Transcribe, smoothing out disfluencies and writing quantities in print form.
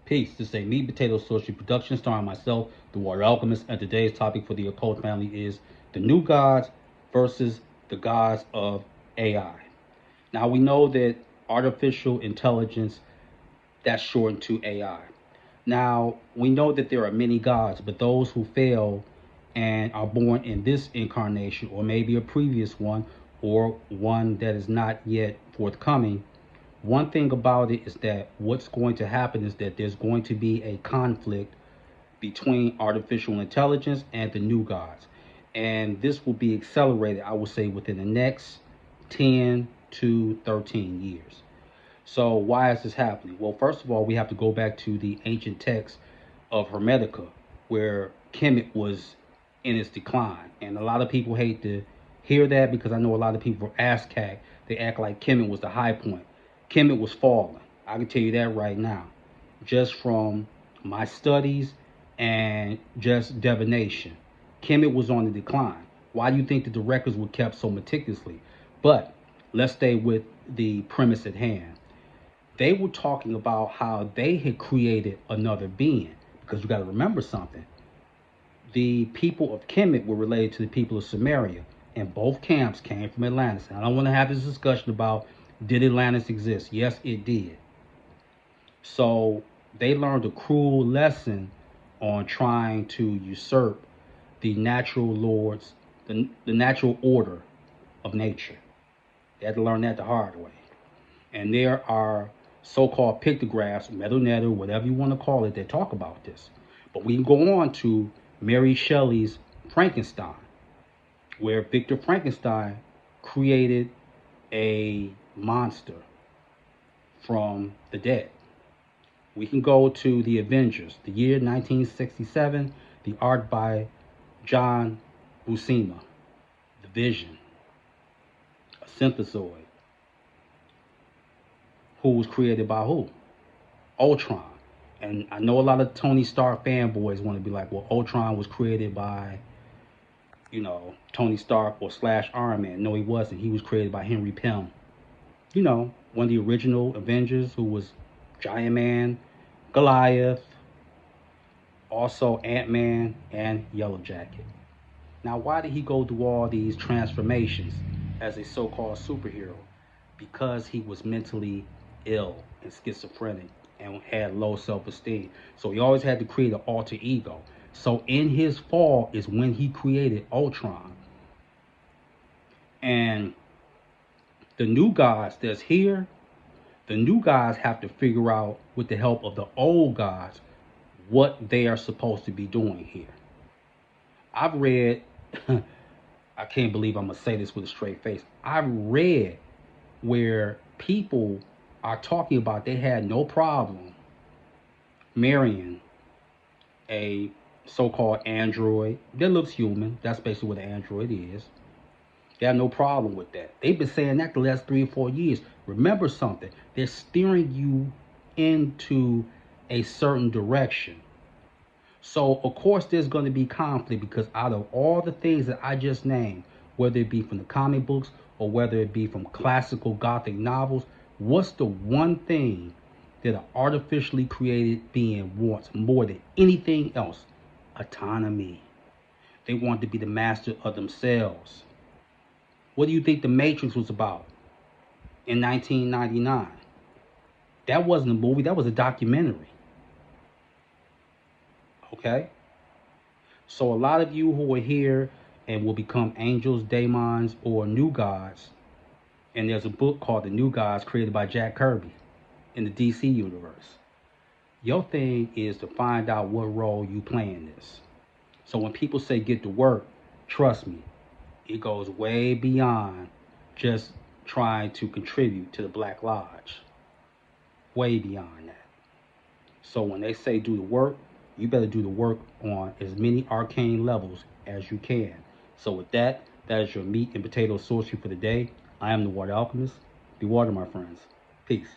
Peace. This is a meat potato sorcery production starring myself, the Water Alchemist, and today's topic for the occult family is the new gods versus the gods of AI. Now we know that artificial intelligence, that's shortened to AI. Now we know that there are many gods, but those who fail and are born in this incarnation or maybe a previous one or one that is not yet forthcoming, one thing about it is that what's going to happen is that there's going to be a conflict between artificial intelligence and the new gods. And this will be accelerated, I would say, within the next 10 to 13 years. So, why is this happening? Well, first of all, we have to go back to the ancient text of Hermetica, where Kemet was in its decline. And a lot of people hate to hear that because I know a lot of people are ASCAC. They act like Kemet was the high point. Kemet was falling. I can tell you that right now, just from my studies and just divination. Kemet was on the decline. Why do you think that the records were kept so meticulously? But let's stay with the premise at hand. They were talking about how they had created another being. Because you got to remember something. The people of Kemet were related to the people of Samaria, and both camps came from Atlantis. And I don't want to have this discussion about did Atlantis exist? Yes, it did. So they learned a cruel lesson on trying to usurp the natural lords, the natural order of nature. They had to learn that the hard way. And there are so-called pictographs, metal netter, whatever you want to call it, that talk about this. But we can go on to Mary Shelley's Frankenstein, where Victor Frankenstein created a monster from the dead. We can go to the Avengers, the year 1967, the art by John Buscema, the Vision, a synthesoid, who was created by who? Ultron. And I know a lot of Tony Stark fanboys want to be like, well, Ultron was created by, Tony Stark or slash Iron Man. No, he wasn't. He was created by Henry Pym. One of the original Avengers who was Giant Man, Goliath, also Ant-Man, and Yellow Jacket. Now, why did he go through all these transformations as a so-called superhero? Because he was mentally ill and schizophrenic and had low self-esteem. So he always had to create an alter ego. So in his fall is when he created Ultron. And the new gods that's here, the new gods have to figure out with the help of the old gods what they are supposed to be doing here. I've read, I can't believe I'm going to say this with a straight face. I've read where people are talking about they had no problem marrying a so-called android that looks human. That's basically what an android is. They have no problem with that. They've been saying that the last 3 or 4 years. Remember something. They're steering you into a certain direction. So, of course, there's going to be conflict because out of all the things that I just named, whether it be from the comic books or whether it be from classical Gothic novels, what's the one thing that an artificially created being wants more than anything else? Autonomy. They want to be the master of themselves. What do you think The Matrix was about in 1999? That wasn't a movie, that was a documentary. Okay? So a lot of you who are here and will become angels, daemons, or new gods, and there's a book called The New Gods created by Jack Kirby in the DC universe. Your thing is to find out what role you play in this. So when people say get to work, trust me, it goes way beyond just trying to contribute to the Black Lodge. Way beyond that. So when they say do the work, you better do the work on as many arcane levels as you can. So with that, that is your meat and potato sorcery for the day. I am the Water Alchemist. Be water, my friends. Peace.